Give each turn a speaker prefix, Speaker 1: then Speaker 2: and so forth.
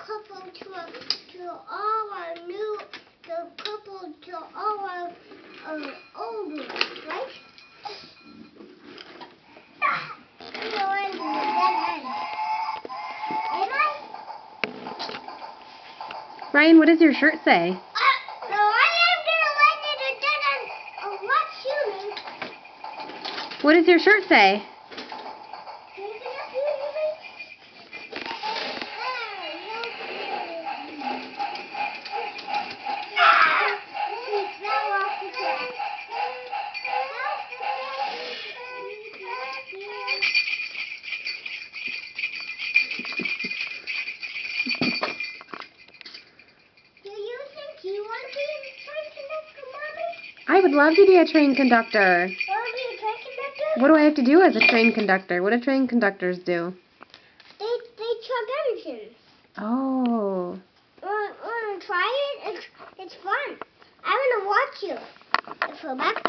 Speaker 1: couple to all our new, the couple to all our old ones, right? No, I'm in the dead end. Am I?
Speaker 2: Ryan, what does your shirt say?
Speaker 1: No, I am going to land in a dead end of what shooting.
Speaker 2: What does your shirt say? I would love to be a train conductor. What do I have to do as a train conductor? What do train conductors do?
Speaker 1: They chug engines.
Speaker 2: Oh.
Speaker 1: Want to try it? It's fun. I want to watch you. It's a backpack.